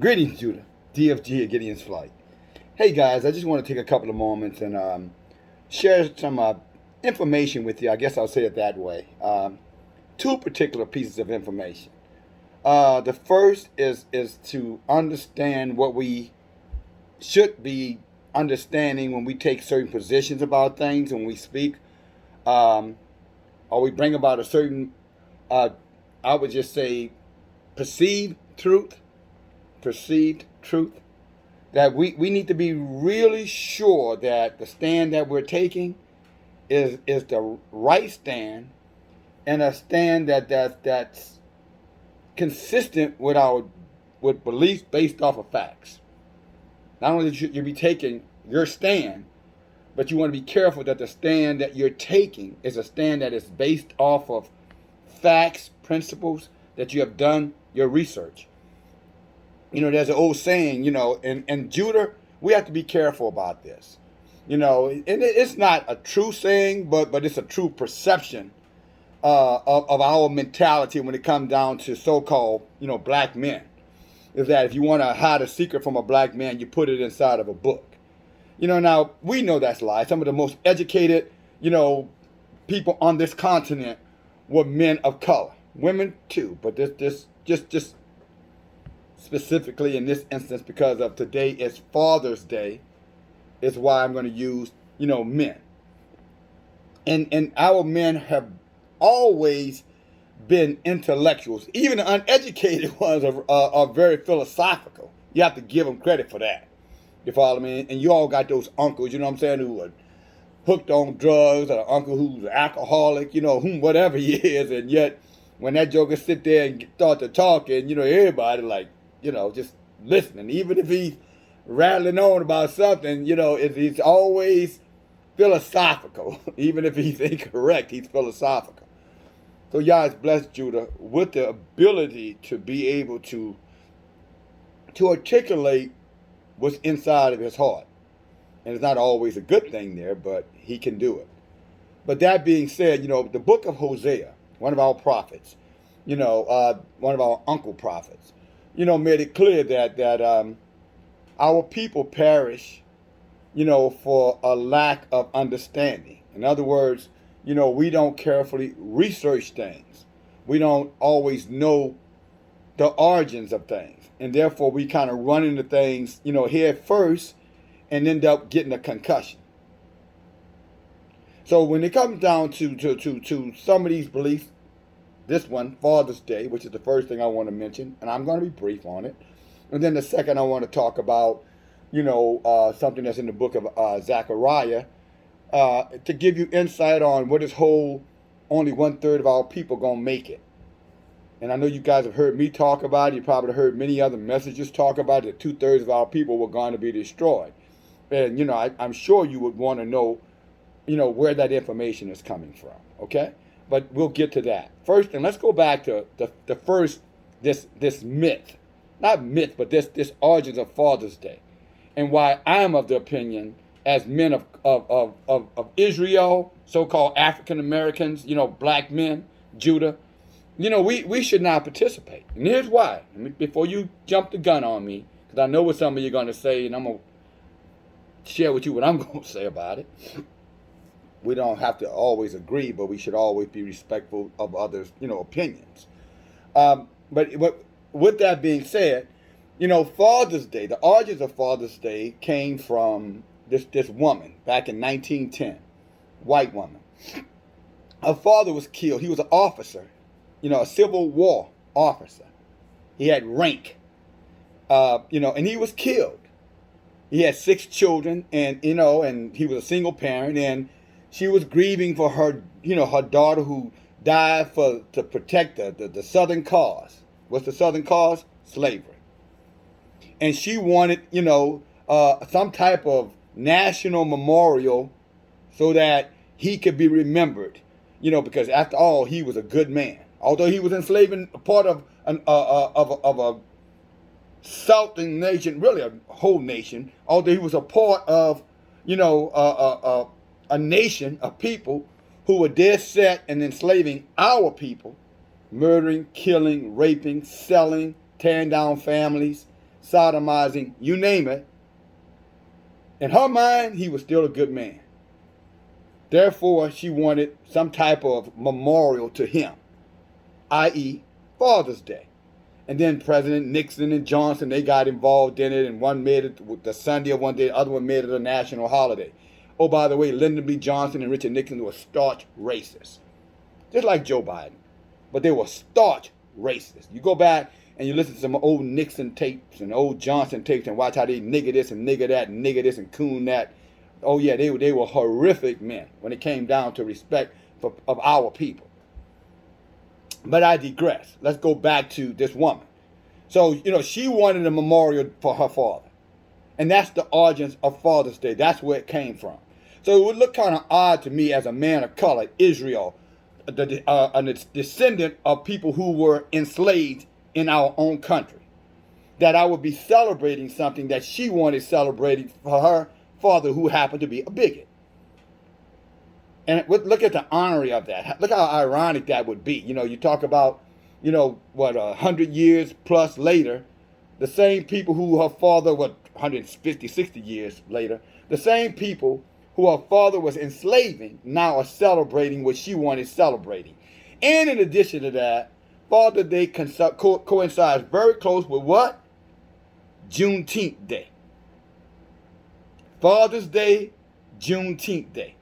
Greetings, Judah. DFG at Gideon's Flight. Hey guys, I just want to take a couple of moments and share some information with you. I guess I'll say it that way. Two particular pieces of information. The first is to understand what we should be understanding when we take certain positions about things, when we speak, um, or we bring about a certain, uh, I would just say, perceived truth, perceived truth. That we need to be really sure that the stand that we're taking is the right stand and a stand that's consistent with our with beliefs based off of facts. Not only should you be taking your stand, but you want to be careful that the stand that you're taking is a stand that is based off of facts, principles, that you have done your research. There's an old saying, in Judah, we have to be careful about this. And it's not a true saying, but it's a true perception of our mentality when it comes down to so-called, black men. Is that if you want to hide a secret from a black man, you put it inside of a book. Now we know that's a lie. Some of the most educated, people on this continent were men of color, women too. But this just specifically in this instance, because of today is Father's Day, is why I'm going to use men. And our men have always been intellectuals. Even the uneducated ones are very philosophical. You have to give them credit for that. You follow me? And you all got those uncles, you know what I'm saying, who are hooked on drugs, or an uncle who's an alcoholic, whatever he is, and yet when that joker sit there and start to talk, and everybody like, just listening, even if he's rattling on about something, he's always philosophical. Even if he's incorrect, he's philosophical. So Yah has blessed Judah with the ability to be able to articulate what's inside of his heart. And it's not always a good thing there, but he can do it. But that being said, the book of Hosea, one of our prophets, one of our uncle prophets, made it clear that our people perish, for a lack of understanding. In other words, we don't carefully research things. We don't always know the origins of things. And therefore, we kind of run into things, head first and end up getting a concussion. So when it comes down to some of these beliefs, this one, Father's Day, which is the first thing I want to mention, and I'm going to be brief on it. And then the second I want to talk about, something that's in the book of Zechariah, to give you insight on what this whole only 1/3 of our people going to make it. And I know you guys have heard me talk about it. You probably heard many other messages talk about it, that 2/3 of our people were going to be destroyed. And, I'm sure you would want to know, where that information is coming from, okay? But we'll get to that. First, and let's go back to the first, this myth. Not myth, but this origins of Father's Day. And why I'm of the opinion, as men of Israel, so-called African Americans, black men, Judah, we should not participate. And here's why. Before you jump the gun on me, because I know what some of you are going to say, and I'm going to share with you what I'm going to say about it. We don't have to always agree, but we should always be respectful of others' opinions. But with that being said, Father's Day, the origins of Father's Day came from this woman back in 1910, white woman. Her father was killed. He was an officer, a Civil War officer. He had rank, and he was killed. He had 6 children, and and he was a single parent, and she was grieving for her, her daughter who died to protect the Southern cause. What's the Southern cause? Slavery. And she wanted, some type of national memorial so that he could be remembered, because after all, he was a good man. Although he was enslaving a part of a southern nation, really a whole nation. Although he was a part of, a nation of people who were dead set in enslaving our people, murdering, killing, raping, selling, tearing down families, sodomizing, you name it. In her mind, he was still a good man. Therefore, she wanted some type of memorial to him, i.e., Father's Day. And then President Nixon and Johnson, they got involved in it, and one made it the Sunday of one day, the other one made it a national holiday. Oh, by the way, Lyndon B. Johnson and Richard Nixon were staunch racists, just like Joe Biden. But they were staunch racists. You go back and you listen to some old Nixon tapes and old Johnson tapes and watch how they nigger this and nigger that and nigger this and coon that. Oh yeah, they were horrific men when it came down to respect of our people. But I digress. Let's go back to this woman. So, she wanted a memorial for her father. And that's the origins of Father's Day. That's where it came from. So it would look kind of odd to me as a man of color, Israel, a descendant of people who were enslaved in our own country, that I would be celebrating something that she wanted celebrating for her father, who happened to be a bigot. And look at the honoring of that. Look how ironic that would be. You talk about, 100 years plus later, the same people who her father, 150, 60 years later, the same people who her father was enslaving now are celebrating what she wanted celebrating. And in addition to that, Father's Day coincides very close with what? Juneteenth Day. Father's Day, Juneteenth Day.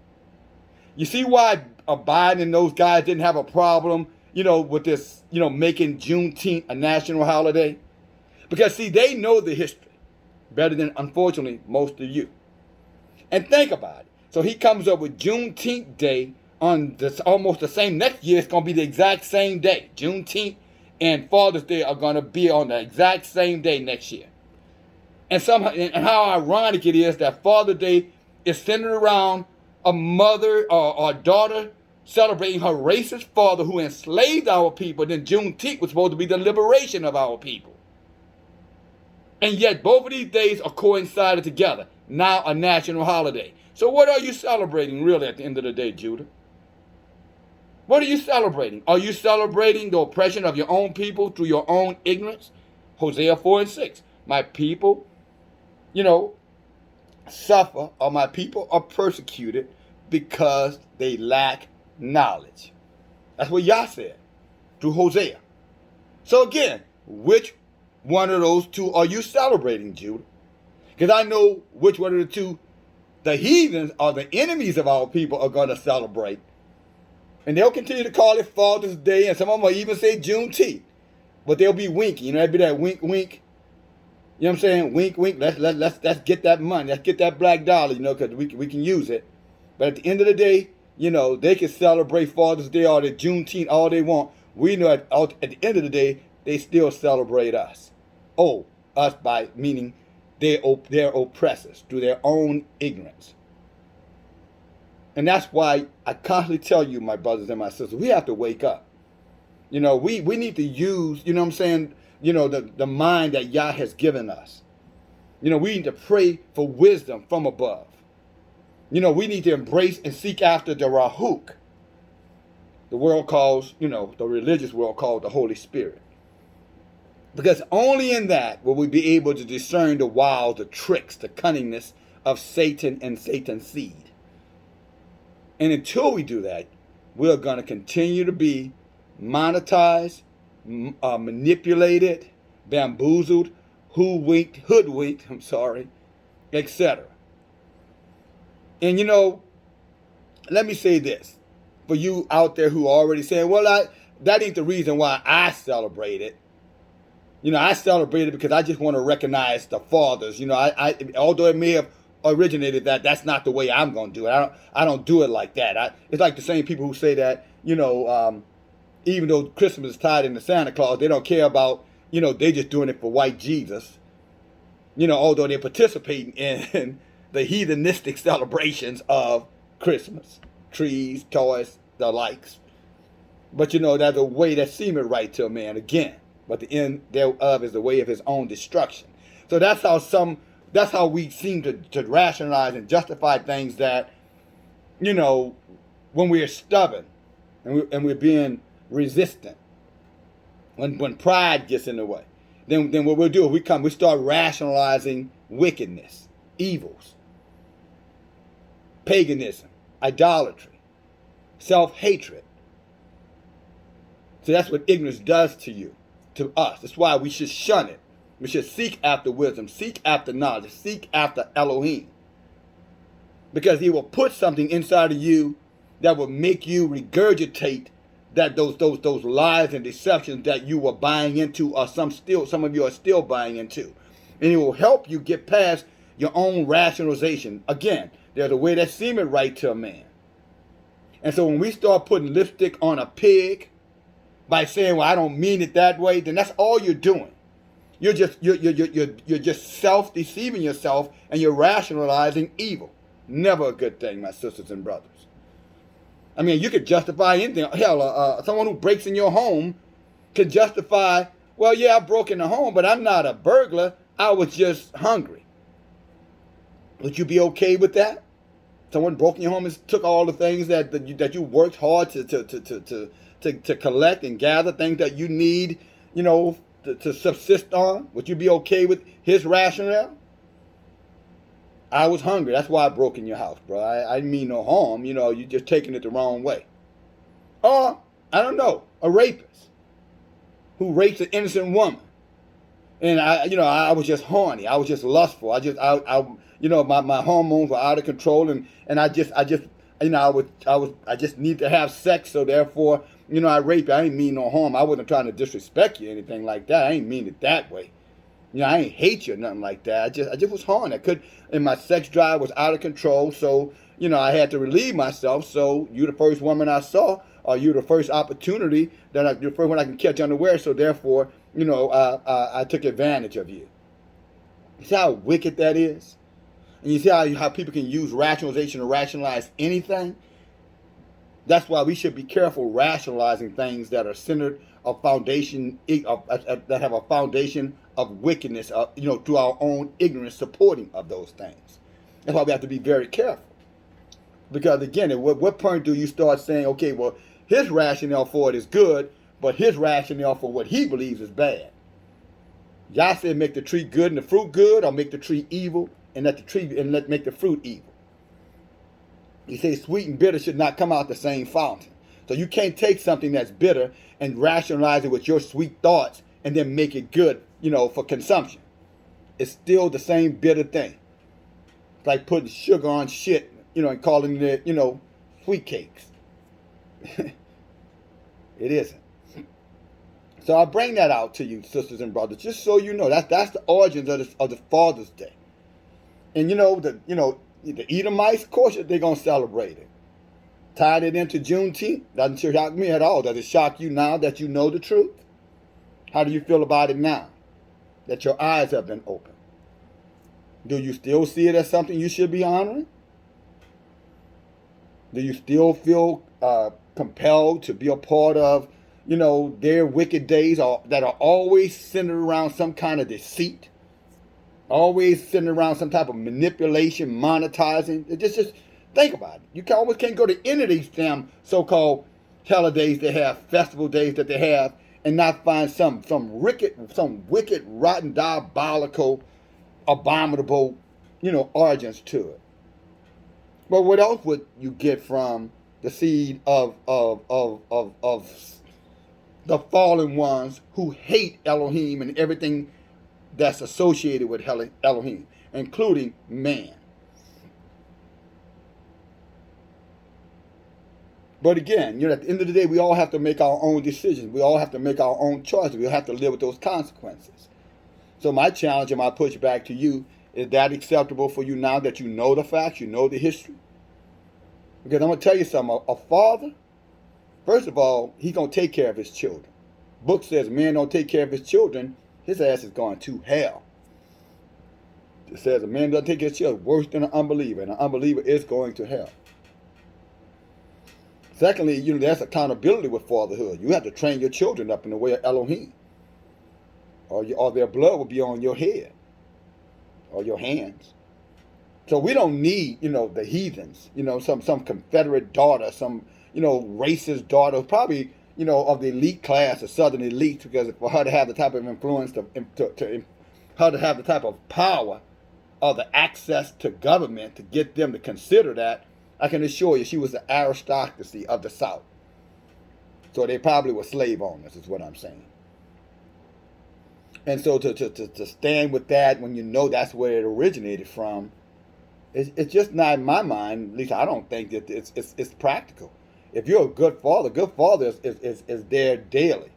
You see why Biden and those guys didn't have a problem, with this, making Juneteenth a national holiday? Because, see, they know the history better than, unfortunately, most of you. And think about it. So he comes up with Juneteenth Day on almost the same, next year it's going to be the exact same day. Juneteenth and Father's Day are going to be on the exact same day next year. And how ironic it is that Father's Day is centered around a mother or daughter celebrating her racist father who enslaved our people. Then Juneteenth was supposed to be the liberation of our people. And yet both of these days are coincided together. Now a national holiday. So what are you celebrating really at the end of the day, Judah? What are you celebrating? Are you celebrating the oppression of your own people through your own ignorance? Hosea 4:6. My people, suffer, or my people are persecuted because they lack knowledge. That's what Yah said through Hosea. So again, which one of those two are you celebrating, Judah? Because I know which one of the two the heathens or the enemies of our people are going to celebrate. And they'll continue to call it Father's Day, and some of them will even say Juneteenth. But they'll be winking. It'll be that wink, wink. You know what I'm saying? Wink, wink. Let's get that money. Let's get that black dollar, because we can use it. But at the end of the day, they can celebrate Father's Day or the Juneteenth all they want. We know at the end of the day, they still celebrate us. Oh, us by meaning their oppressors through their own ignorance. And that's why I constantly tell you, my brothers and my sisters, we have to wake up. We need to use, the mind that Yah has given us. We need to pray for wisdom from above. We need to embrace and seek after the Rahuk. The world calls, the religious world calls the Holy Spirit. Because only in that will we be able to discern the wiles, the tricks, the cunningness of Satan and Satan's seed. And until we do that, we're going to continue to be monetized, manipulated, bamboozled, hoodwinked, etc. And let me say this. For you out there who are already saying, well, that ain't the reason why I celebrate it. I celebrate it because I just want to recognize the fathers. Although it may have originated that's not the way I'm going to do it. I don't do it like that. It's like the same people who say that, even though Christmas is tied into Santa Claus, they don't care about, they just doing it for white Jesus. Although they're participating in the heathenistic celebrations of Christmas, trees, toys, the likes. But there's a way that seemeth right to a man again, but the end thereof is the way of his own destruction. So that's how we seem to rationalize and justify things that, when we're stubborn and we're being resistant, when pride gets in the way, then what we'll do is we start rationalizing wickedness, evils, paganism, idolatry, self-hatred. So that's what ignorance does to you, to us. That's why we should shun it. We should seek after wisdom, seek after knowledge, seek after Elohim. Because he will put something inside of you that will make you regurgitate that those lies and deceptions that you were buying into, or some of you are still buying into. And it will help you get past your own rationalization. Again, there's a way that seemeth right to a man. And so when we start putting lipstick on a pig by saying, well, I don't mean it that way, then that's all you're doing. You're just self-deceiving yourself, and you're rationalizing evil. Never a good thing, my sisters and brothers. I mean, you could justify anything. Hell, someone who breaks in your home could justify, well, yeah, I broke in the home, but I'm not a burglar. I was just hungry. Would you be okay with that? Someone broke in your home and took all the things that you worked hard to collect and gather, things that you need, to subsist on. Would you be okay with his rationale? I was hungry. That's why I broke in your house, bro. I didn't mean no harm. You're just taking it the wrong way. Or, I don't know, a rapist who rapes an innocent woman. And I was just horny. I was just lustful. My hormones were out of control, and I just need to have sex. So therefore, I raped you. I ain't mean no harm. I wasn't trying to disrespect you or anything like that. I ain't mean it that way. I ain't hate you or nothing like that. I just was horny. And my sex drive was out of control. So I had to relieve myself. So you the first woman I saw, or you the first opportunity the first one I can catch unaware. So therefore, I took advantage of you. You see how wicked that is? And you see how people can use rationalization to rationalize anything? That's why we should be careful rationalizing things that are centered of foundation, that have a foundation of wickedness, through our own ignorance supporting of those things. That's why we have to be very careful. Because again, at what point do you start saying, okay, well, his rationale for it is good, but his rationale for what he believes is bad? Y'all said make the tree good and the fruit good, or make the tree evil and make the fruit evil. You say sweet and bitter should not come out the same fountain. So you can't take something that's bitter and rationalize it with your sweet thoughts and then make it good, for consumption. It's still the same bitter thing. It's like putting sugar on shit, and calling it, sweet cakes. It isn't. So I bring that out to you, sisters and brothers, just so you know. That's the origins of the Father's Day. And the Edomites, of course, they're going to celebrate it. Tied it into Juneteenth. Doesn't shock me at all. Does it shock you now that you know the truth? How do you feel about it now that your eyes have been opened? Do you still see it as something you should be honoring? Do you still feel compelled to be a part of, their wicked days that are always centered around some kind of deceit? Always centered around some type of manipulation, monetizing. Just think about it. You almost can't go to any of these damn so-called holidays they have, festival days that they have, and not find some wicked, rotten, diabolical, abominable, origins to it. But what else would you get from the seed of the fallen ones who hate Elohim and everything that's associated with Elohim, including man? But again, at the end of the day, we all have to make our own decisions. We all have to make our own choices. We have to live with those consequences. So my challenge and my pushback to you, is that acceptable for you now that you know the facts, you know the history? Because I'm going to tell you something. A father, first of all, he's going to take care of his children. Book says man don't take care of his children, his ass is going to hell. It says a man doesn't take care of his children, worse than an unbeliever, and an unbeliever is going to hell. Secondly, there's accountability with fatherhood. You have to train your children up in the way of Elohim, or their blood will be on your head or your hands. So we don't need, the heathens, some confederate daughter, some, racist daughter, probably, of the elite class, the Southern elite, because for her to have the type of influence, her to have the type of power or the access to government to get them to consider that, I can assure you she was the aristocracy of the South. So they probably were slave owners, is what I'm saying. And so to stand with that when you know that's where it originated from, it's just not in my mind. At least I don't think that it's practical. If you're a good father is there daily.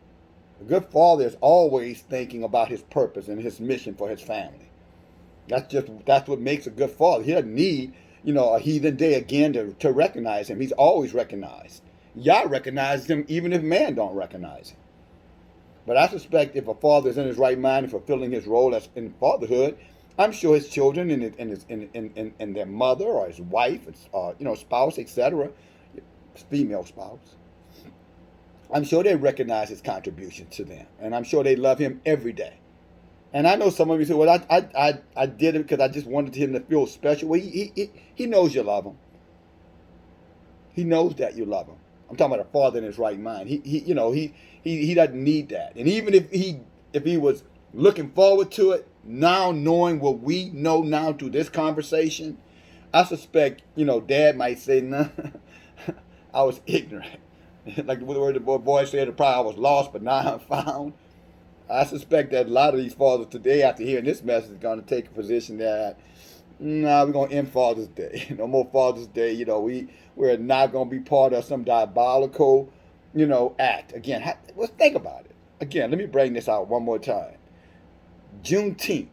A good father is always thinking about his purpose and his mission for his family. That's what makes a good father. He doesn't need a heathen day again to recognize him. He's always recognized. Yah recognizes him even if man don't recognize him. But I suspect if a father is in his right mind and fulfilling his role as in fatherhood, I'm sure his children and their mother or his wife, spouse, etc., female spouse, I'm sure they recognize his contribution to them, and I'm sure they love him every day. And I know some of you say, "Well, I did it because I just wanted him to feel special." Well, he knows you love him. He knows that you love him. I'm talking about a father in his right mind. He doesn't need that. And even if he was looking forward to it, now knowing what we know now through this conversation, I suspect, Dad might say, "Nah, I was ignorant." Like the word the boy said, probably I was lost, but now I'm found. I suspect that a lot of these fathers today, after hearing this message, are going to take a position that, we're going to end Father's Day. No more Father's Day. We're not going to be part of some diabolical, act. Again, let's think about it. Again, let me bring this out one more time. Juneteenth,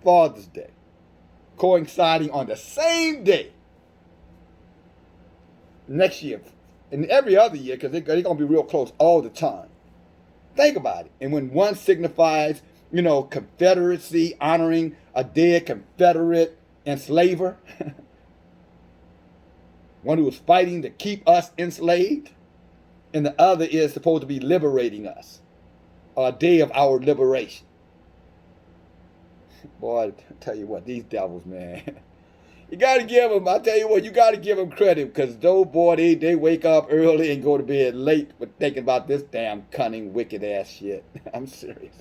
Father's Day, coinciding on the same day next year and every other year, because they're going to be real close all the time. Think about it. And when one signifies, Confederacy, honoring a dead Confederate enslaver, one who was fighting to keep us enslaved, and the other is supposed to be liberating us, a day of our liberation. Boy, I tell you what, these devils, man. You got to give them, I tell you what, you got to give them credit, because those boy, they wake up early and go to bed late with thinking about this damn cunning, wicked ass shit. I'm serious.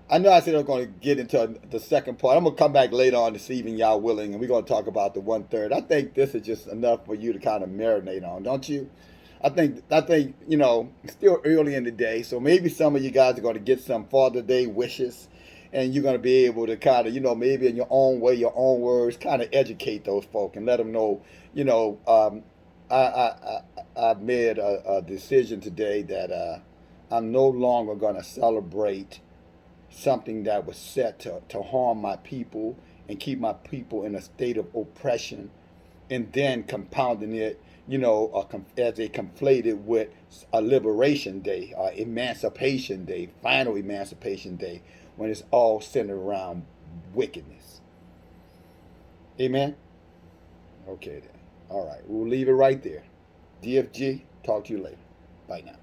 I know I said I'm going to get into the second part. I'm going to come back later on this evening, y'all willing, and we're going to talk about the 1/3. I think this is just enough for you to kind of marinate on, don't you? I think it's still early in the day, so maybe some of you guys are going to get some Father Day wishes, and you're going to be able to kind of, maybe in your own way, your own words, kind of educate those folk and let them know, I've made a decision today that I'm no longer going to celebrate something that was set to harm my people and keep my people in a state of oppression, and then compounding it, as they conflated with a liberation day, emancipation day, final emancipation day, when it's all centered around wickedness. Amen? Okay then. All right. We'll leave it right there. DFG, talk to you later. Bye now.